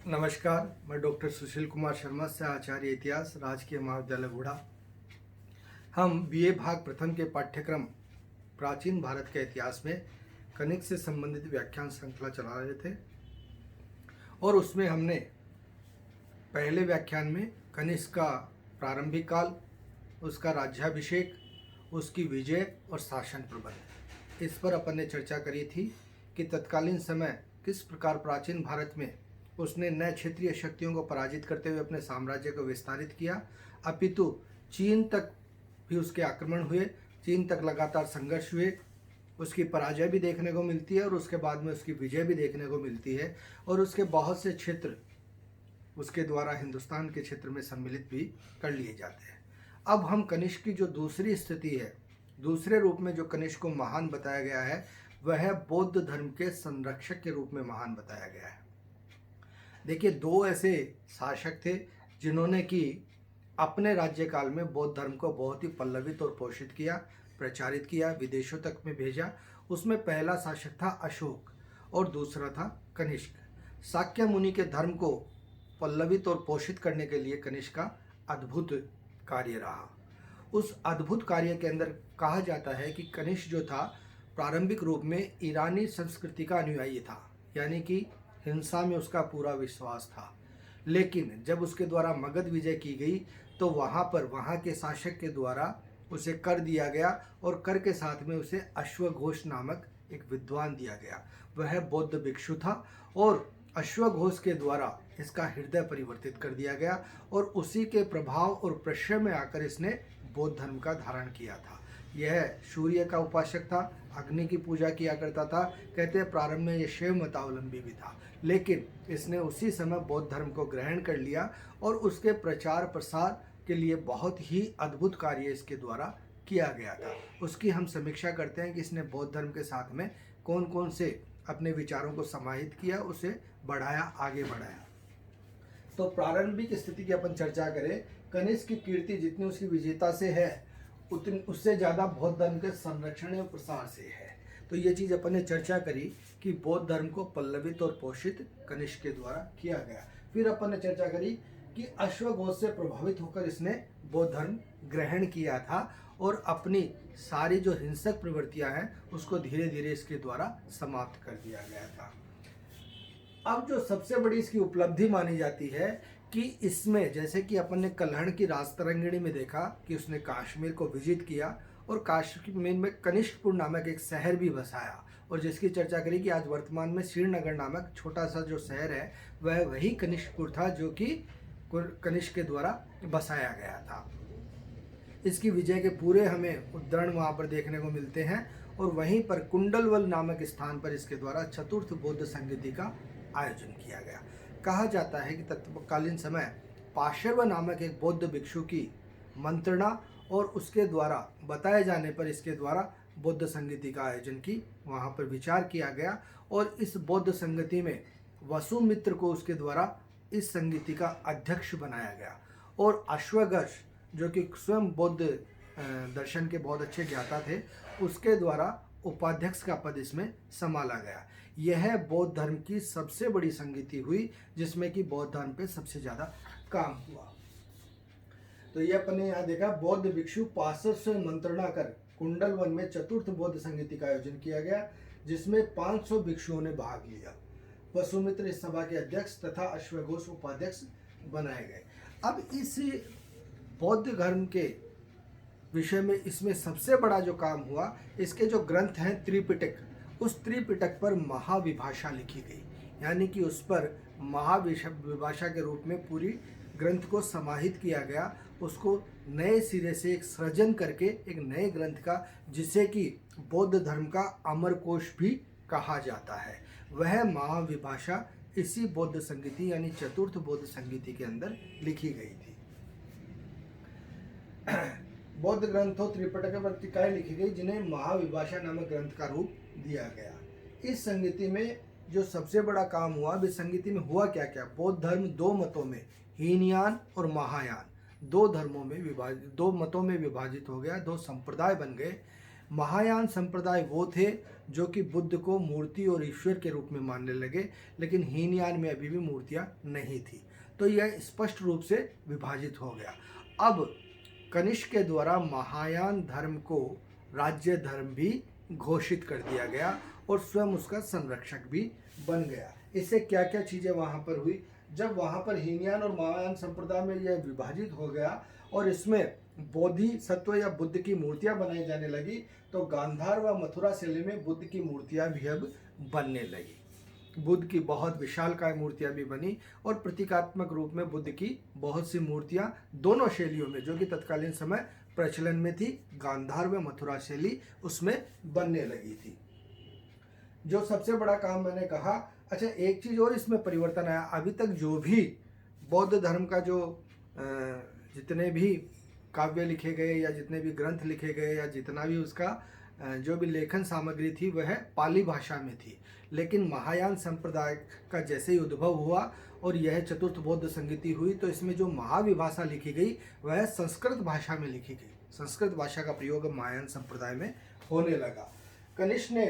नमस्कार, मैं डॉक्टर सुशील कुमार शर्मा से आचार्य इतिहास राजकीय महाविद्यालय गुढ़ा। हम बीए भाग प्रथम के पाठ्यक्रम प्राचीन भारत के इतिहास में कनिष्क से संबंधित व्याख्यान श्रृंखला चला रहे थे और उसमें हमने पहले व्याख्यान में कनिष्क का प्रारंभिक काल, उसका राज्याभिषेक, उसकी विजय और शासन प्रबंध, इस पर अपन ने चर्चा करी थी कि तत्कालीन समय किस प्रकार प्राचीन भारत में उसने नए क्षेत्रीय शक्तियों को पराजित करते हुए अपने साम्राज्य को विस्तारित किया, अपितु चीन तक भी उसके आक्रमण हुए, चीन तक लगातार संघर्ष हुए, उसकी पराजय भी देखने को मिलती है और उसके बाद में उसकी विजय भी देखने को मिलती है और उसके बहुत से क्षेत्र उसके द्वारा हिंदुस्तान के क्षेत्र में सम्मिलित भी कर लिए जाते हैं। अब हम कनिष्क की जो दूसरी स्थिति है, दूसरे रूप में जो कनिष्क को महान बताया गया है, वह बौद्ध धर्म के संरक्षक के रूप में महान बताया गया है। देखिए, दो ऐसे शासक थे जिन्होंने कि अपने राज्यकाल में बौद्ध धर्म को बहुत ही पल्लवित और पोषित किया, प्रचारित किया, विदेशों तक में भेजा। उसमें पहला शासक था अशोक और दूसरा था कनिष्क। शाक्य मुनि के धर्म को पल्लवित और पोषित करने के लिए कनिष्क का अद्भुत कार्य रहा। उस अद्भुत कार्य के अंदर कहा जाता है कि कनिष्क जो था प्रारंभिक रूप में ईरानी संस्कृति का अनुयायी था, यानी कि हिंसा में उसका पूरा विश्वास था। लेकिन जब उसके द्वारा मगध विजय की गई तो वहाँ पर वहाँ के शासक के द्वारा उसे कर दिया गया और कर के साथ में उसे अश्वघोष नामक एक विद्वान दिया गया। वह बौद्ध भिक्षु था और अश्वघोष के द्वारा इसका हृदय परिवर्तित कर दिया गया और उसी के प्रभाव और प्रश्रय में आकर इसने बौद्ध धर्म का धारण किया था। यह सूर्य का उपासक था, अग्नि की पूजा किया करता था। कहते हैं प्रारंभ में यह शैव मतावलंबी भी था, लेकिन इसने उसी समय बौद्ध धर्म को ग्रहण कर लिया और उसके प्रचार प्रसार के लिए बहुत ही अद्भुत कार्य इसके द्वारा किया गया था। उसकी हम समीक्षा करते हैं कि इसने बौद्ध धर्म के साथ में कौन कौन से अपने विचारों को समाहित किया, उसे बढ़ाया, आगे बढ़ाया। तो प्रारंभिक स्थिति की अपन चर्चा करें, कनिष्क की कीर्ति जितनी उसकी विजेता से है उतनी उससे ज़्यादा बौद्ध धर्म के संरक्षण और प्रसार से है। तो ये चीज़ अपन ने चर्चा करी कि बौद्ध धर्म को पल्लवित और पोषित कनिष्क के द्वारा किया गया। फिर अपन ने चर्चा करी कि अश्वघोष से प्रभावित होकर इसने बौद्ध धर्म ग्रहण किया था और अपनी सारी जो हिंसक प्रवृत्तियां हैं उसको धीरे धीरे इसके द्वारा समाप्त कर दिया गया था। अब जो सबसे बड़ी इसकी उपलब्धि मानी जाती है कि इसमें, जैसे कि अपन ने कल्हड़ की राजतरंगिणी में देखा कि उसने कश्मीर को विजिट किया और कश्मीर में कनिष्कपुर नामक एक शहर भी बसाया और जिसकी चर्चा करी कि आज वर्तमान में श्रीनगर नामक छोटा सा जो शहर है वह वही कनिष्कपुर था जो कि कनिष्क के द्वारा बसाया गया था। इसकी विजय के पूरे हमें उद्धरण वहाँ पर देखने को मिलते हैं और वहीं पर कुंडलवल नामक स्थान पर इसके द्वारा चतुर्थ बौद्ध संगीति का आयोजन किया गया। कहा जाता है कि तत्कालीन समय पाशर्व नामक एक बौद्ध भिक्षु की मंत्रणा और उसके द्वारा बताए जाने पर इसके द्वारा बौद्ध संगीति का आयोजन की वहाँ पर विचार किया गया और इस बौद्ध संगति में वसुमित्र को उसके द्वारा इस संगीति का अध्यक्ष बनाया गया और अश्वघोष जो कि स्वयं बौद्ध दर्शन के बहुत अच्छे ज्ञाता थे, उसके द्वारा उपाध्यक्ष का पद इसमें संभाला गया। यह बौद्ध धर्म की सबसे बड़ी संगीति हुई जिसमें कि बौद्ध धर्म पे सबसे ज़्यादा काम हुआ। तो यह अपन ने यहाँ देखा, बौद्ध भिक्षु पार्षद से मंत्रणा कर कुंडलवन में चतुर्थ बौद्ध संगीति का आयोजन किया गया जिसमें 500 भिक्षुओं ने भाग लिया। वसुमित्र इस सभा के अध्यक्ष तथा अश्वघोष उपाध्यक्ष बनाए गए। अब इस बौद्ध धर्म के विषय में इसमें सबसे बड़ा जो काम हुआ, इसके जो ग्रंथ हैं त्रिपिटक, उस त्रिपिटक पर महाविभाषा लिखी गई, यानी कि उस पर महाविभाषा के रूप में पूरी ग्रंथ को समाहित किया गया। उसको नए सिरे से एक सृजन करके एक नए ग्रंथ का, जिसे कि बौद्ध धर्म का अमरकोश भी कहा जाता है, वह महाविभाषा इसी बौद्ध संगीति यानी चतुर्थ बौद्ध संगीति के अंदर लिखी गई थी। बौद्ध ग्रंथों त्रिपिटक पर टीकाएं लिखी गई जिन्हें महाविभाषा नामक ग्रंथ का रूप दिया गया। इस संगीति में जो सबसे बड़ा काम हुआ, इस संगीति में हुआ क्या क्या, बौद्ध धर्म दो मतों में, हीनयान और महायान, दो मतों में विभाजित हो गया, दो संप्रदाय बन गए। महायान संप्रदाय वो थे जो कि बुद्ध को मूर्ति और ईश्वर के रूप में मानने लगे, लेकिन हीनयान में अभी भी मूर्तियां नहीं थी। तो यह स्पष्ट रूप से विभाजित हो गया। अब कनिष्क के द्वारा महायान धर्म को राज्य धर्म भी घोषित कर दिया गया और स्वयं उसका संरक्षक भी बन गया। इससे क्या क्या चीज़ें वहाँ पर हुई, जब वहाँ पर हीनयान और महायान संप्रदाय में यह विभाजित हो गया और इसमें बोधिसत्व या बुद्ध की मूर्तियां बनाई जाने लगी, तो गांधार व मथुरा शैली में बुद्ध की मूर्तियां भी अब बनने लगी। बुद्ध की बहुत विशालकाय मूर्तियां भी बनी और प्रतीकात्मक रूप में बुद्ध की बहुत सी मूर्तियां दोनों शैलियों में, जो कि तत्कालीन समय प्रचलन में थी, गांधार व मथुरा शैली, उसमें बनने लगी थी। जो सबसे बड़ा काम मैंने कहा, अच्छा एक चीज़ और इसमें परिवर्तन आया। अभी तक जो भी बौद्ध धर्म का जो जितने भी काव्य लिखे गए या जितने भी ग्रंथ लिखे गए या जितना भी उसका जो भी लेखन सामग्री थी वह पाली भाषा में थी। लेकिन महायान संप्रदाय का जैसे ही उद्भव हुआ और यह चतुर्थ बौद्ध संगीति हुई, तो इसमें जो महाविभाषा लिखी गई वह संस्कृत भाषा में लिखी गई। संस्कृत भाषा का प्रयोग महायान संप्रदाय में होने लगा। कनिष्क ने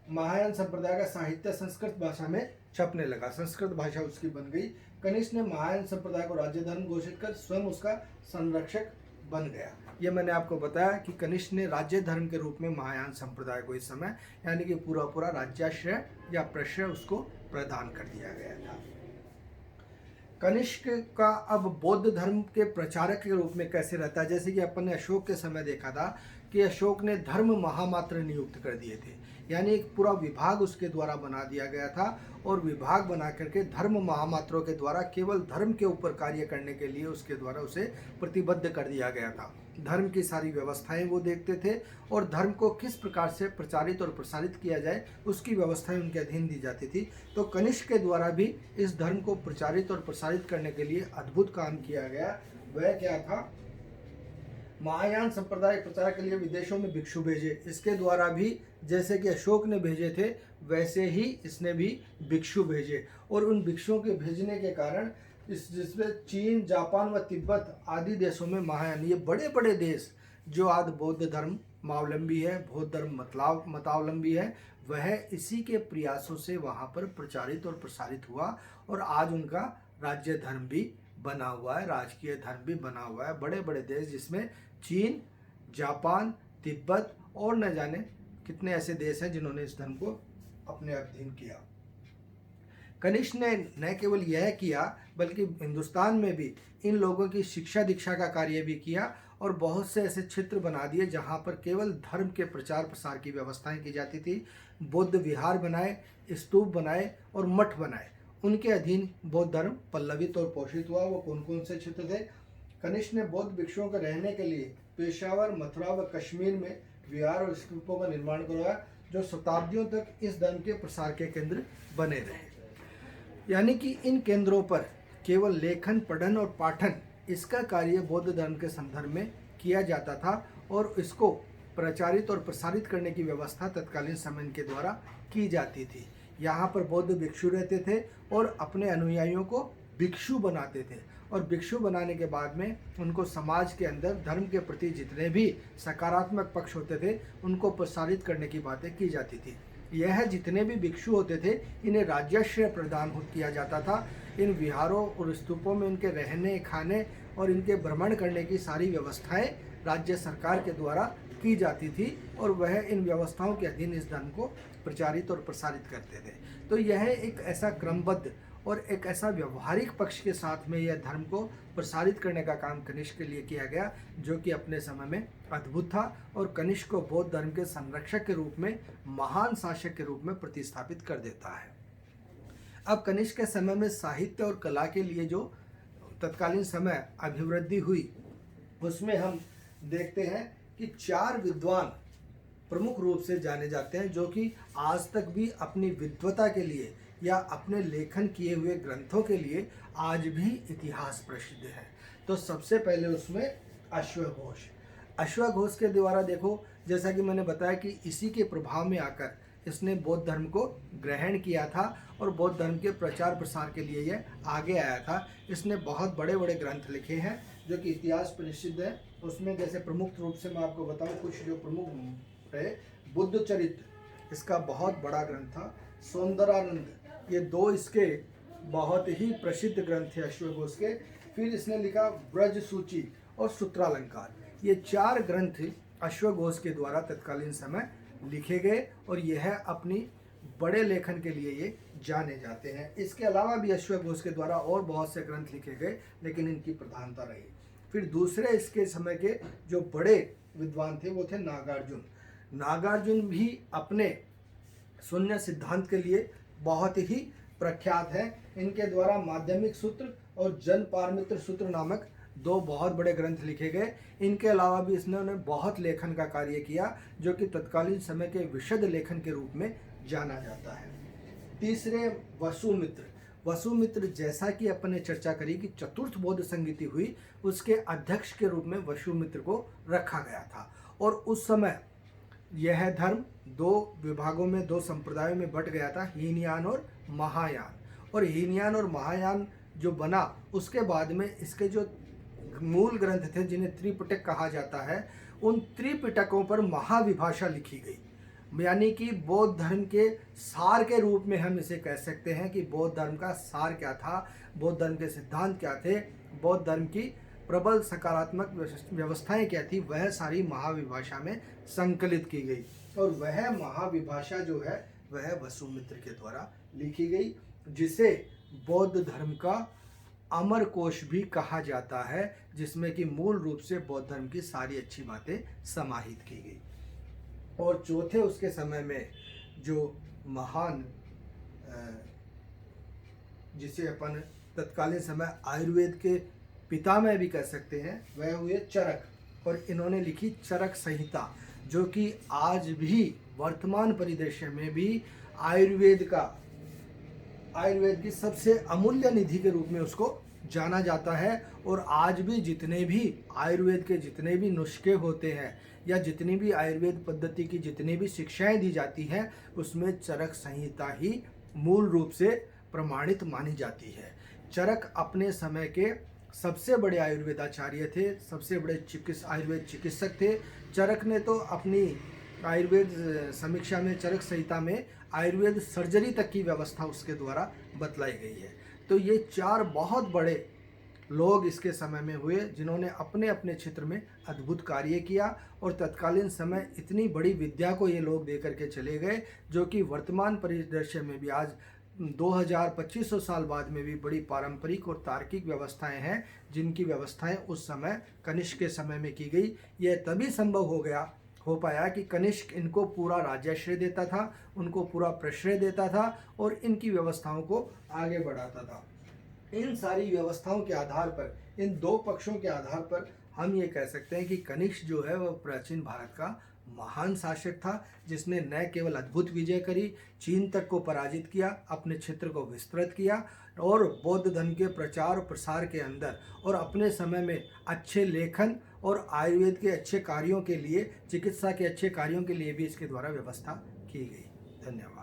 महायान संप्रदाय का साहित्य संस्कृत भाषा में छपने लगा, संस्कृत भाषा उसकी बन गई। कनिष्क ने महायान संप्रदाय को राज्य धर्म घोषित कर स्वयं उसका संरक्षक बन गया। ये मैंने आपको बताया कि कनिष्क ने राज्य धर्म के रूप में महायान संप्रदाय को इस समय यानी कि पूरा राज्याश्रय या प्रश्रय उसको प्रदान कर दिया गया था। कनिष्क का अब बौद्ध धर्म के प्रचारक के रूप में कैसे रहता है, जैसे कि अपन ने अशोक के समय देखा था कि अशोक ने धर्म महामात्र नियुक्त कर दिए थे, यानी एक पूरा विभाग उसके द्वारा बना दिया गया था और विभाग बना करके धर्म महामात्रों के द्वारा केवल धर्म के ऊपर कार्य करने के लिए उसके द्वारा उसे प्रतिबद्ध कर दिया गया था। धर्म की सारी व्यवस्थाएं वो देखते थे और धर्म को किस प्रकार से प्रचारित और प्रसारित किया जाए उसकी व्यवस्थाएं उनके अधीन दी जाती थी। तो कनिष्क के द्वारा भी इस धर्म को प्रचारित और प्रसारित करने के लिए अद्भुत काम किया गया। वह क्या था, महायान संप्रदाय प्रचार के लिए विदेशों में भिक्षु भेजे। इसके द्वारा भी जैसे कि अशोक ने भेजे थे वैसे ही इसने भी भिक्षु भेजे और उन भिक्षुओं के भेजने के कारण जिसमें चीन, जापान व तिब्बत आदि देशों में महायान, ये बड़े बड़े देश जो आज बौद्ध धर्म मावलंबी है, बौद्ध धर्म मतावलंबी है, वह इसी के प्रयासों से वहाँ पर प्रचारित और प्रसारित हुआ और आज उनका राज्य धर्म भी बना हुआ है, राजकीय धर्म भी बना हुआ है। बड़े बड़े देश जिसमें चीन, जापान, तिब्बत और न जाने कितने ऐसे देश हैं जिन्होंने इस धर्म को अपने अधीन किया। कनिष्क ने न केवल यह किया बल्कि हिंदुस्तान में भी इन लोगों की शिक्षा दीक्षा का कार्य भी किया और बहुत से ऐसे क्षेत्र बना दिए जहाँ पर केवल धर्म के प्रचार प्रसार की व्यवस्थाएं की जाती थी। बौद्ध विहार बनाए, स्तूप बनाए और मठ बनाए। उनके अधीन बौद्ध धर्म पल्लवित और पोषित हुआ। वो कौन कौन से क्षेत्र थे? कनिष्क ने बौद्ध भिक्षुओं के रहने के लिए पेशावर, मथुरा व कश्मीर में विहार और स्तूपों का निर्माण करवाया, जो शताब्दियों तक इस धर्म के प्रसार के केंद्र बने रहे। यानी कि इन केंद्रों पर केवल लेखन, पठन और पाठन, इसका कार्य बौद्ध धर्म के संदर्भ में किया जाता था और इसको प्रचारित और प्रसारित करने की व्यवस्था तत्कालीन समय के द्वारा की जाती थी। यहाँ पर बौद्ध भिक्षु रहते थे और अपने अनुयायियों को भिक्षु बनाते थे और भिक्षु बनाने के बाद में उनको समाज के अंदर धर्म के प्रति जितने भी सकारात्मक पक्ष होते थे उनको प्रसारित करने की बातें की जाती थी। यह जितने भी भिक्षु होते थे इन्हें राज्याश्रय प्रदान किया जाता था। इन विहारों और स्तूपों में इनके रहने, खाने और इनके भ्रमण करने की सारी व्यवस्थाएं राज्य सरकार के द्वारा की जाती थी और वह इन व्यवस्थाओं के अधीन इस धर्म को प्रचारित और प्रसारित करते थे। तो यह एक ऐसा क्रमबद्ध और एक ऐसा व्यवहारिक पक्ष के साथ में यह धर्म को प्रसारित करने का काम कनिष्क के लिए किया गया, जो कि अपने समय में अद्भुत था और कनिष्क को बौद्ध धर्म के संरक्षक के रूप में, महान शासक के रूप में प्रतिस्थापित कर देता है। अब कनिष्क के समय में साहित्य और कला के लिए जो तत्कालीन समय अभिवृद्धि हुई उसमें हम देखते हैं कि 4 विद्वान प्रमुख रूप से जाने जाते हैं, जो कि आज तक भी अपनी विद्वता के लिए या अपने लेखन किए हुए ग्रंथों के लिए आज भी इतिहास प्रसिद्ध है। तो सबसे पहले उसमें अश्वघोष। अश्वघोष के द्वारा देखो, जैसा कि मैंने बताया कि इसी के प्रभाव में आकर इसने बौद्ध धर्म को ग्रहण किया था और बौद्ध धर्म के प्रचार प्रसार के लिए यह आगे आया था। इसने बहुत बड़े बड़े ग्रंथ लिखे हैं जो कि इतिहास प्रसिद्ध है। उसमें जैसे प्रमुख रूप से मैं आपको बताऊं कुछ जो प्रमुख रहे। बुद्ध चरित्र इसका बहुत बड़ा ग्रंथ था। सौंदरानंद, ये दो इसके बहुत ही प्रसिद्ध ग्रंथ थे अश्वघोष के। फिर इसने लिखा ब्रज सूची और सूत्रालंकार, ये 4 ग्रंथ अश्वघोष के द्वारा तत्कालीन समय लिखे गए और यह अपनी बड़े लेखन के लिए ये जाने जाते हैं। इसके अलावा भी अश्वघोष के द्वारा और बहुत से ग्रंथ लिखे गए, लेकिन इनकी प्रधानता रही। फिर दूसरे इसके समय के जो बड़े विद्वान थे वो थे नागार्जुन। नागार्जुन भी अपने शून्य सिद्धांत के लिए बहुत ही प्रख्यात है। इनके द्वारा माध्यमिक सूत्र और जन पारमित्र सूत्र नामक 2 बहुत बड़े ग्रंथ लिखे गए। इनके अलावा भी इसने बहुत लेखन का कार्य किया, जो कि तत्कालीन समय के विशद लेखन के रूप में जाना जाता है। तीसरे वसुमित्र। वसुमित्र, जैसा कि अपन ने चर्चा करी कि चतुर्थ बौद्ध संगीति हुई, उसके अध्यक्ष के रूप में वसुमित्र को रखा गया था। और उस समय यह धर्म 2 विभागों में, 2 संप्रदायों में बट गया था, हीनयान और महायान। और हीनयान और महायान जो बना, उसके बाद में इसके जो मूल ग्रंथ थे जिन्हें त्रिपिटक कहा जाता है, उन त्रिपिटकों पर महाविभाषा लिखी गई। यानी कि बौद्ध धर्म के सार के रूप में हम इसे कह सकते हैं कि बौद्ध धर्म का सार क्या था, बौद्ध धर्म के सिद्धांत क्या थे, बौद्ध धर्म की प्रबल सकारात्मक व्यवस्थाएं क्या थी, वह सारी महाविभाषा में संकलित की गई। और वह महाविभाषा जो है वह वसुमित्र के द्वारा लिखी गई, जिसे बौद्ध धर्म का अमर कोश भी कहा जाता है, जिसमें कि मूल रूप से बौद्ध धर्म की सारी अच्छी बातें समाहित की गई। और चौथे उसके समय में जो महान, जिसे अपन तत्कालीन समय आयुर्वेद के पितामह भी कह सकते हैं, वह हुए चरक। और इन्होंने लिखी चरक संहिता, जो कि आज भी वर्तमान परिदृश्य में भी आयुर्वेद की सबसे अमूल्य निधि के रूप में उसको जाना जाता है। और आज भी जितने भी आयुर्वेद के जितने भी नुस्खे होते हैं या जितनी भी आयुर्वेद पद्धति की जितनी भी शिक्षाएं दी जाती हैं, उसमें चरक संहिता ही मूल रूप से प्रमाणित मानी जाती है। चरक अपने समय के सबसे बड़े आयुर्वेदाचार्य थे, सबसे बड़े आयुर्वेद चिकित्सक थे। चरक ने तो अपनी आयुर्वेद समीक्षा में, चरक संहिता में आयुर्वेद सर्जरी तक की व्यवस्था उसके द्वारा बतलाई गई है। तो ये 4 बहुत बड़े लोग इसके समय में हुए, जिन्होंने अपने अपने क्षेत्र में अद्भुत कार्य किया। और तत्कालीन समय इतनी बड़ी विद्या को ये लोग दे करके चले गए, जो कि वर्तमान परिदृश्य में भी आज 2000-2500 साल बाद में भी बड़ी पारंपरिक और तार्किक व्यवस्थाएं हैं, जिनकी व्यवस्थाएं उस समय कनिष्क के समय में की गई। यह तभी संभव हो पाया कि कनिष्क इनको पूरा राज्याश्रय देता था, उनको पूरा प्रश्रय देता था और इनकी व्यवस्थाओं को आगे बढ़ाता था। इन सारी व्यवस्थाओं के आधार पर, इन 2 पक्षों के आधार पर हम ये कह सकते हैं कि कनिष्क जो है वह प्राचीन भारत का महान शासक था, जिसने न केवल अद्भुत विजय करी, चीन तक को पराजित किया, अपने क्षेत्र को विस्तृत किया और बौद्ध धर्म के प्रचार और प्रसार के अंदर और अपने समय में अच्छे लेखन और आयुर्वेद के अच्छे कार्यों के लिए, चिकित्सा के अच्छे कार्यों के लिए भी इसके द्वारा व्यवस्था की गई। धन्यवाद।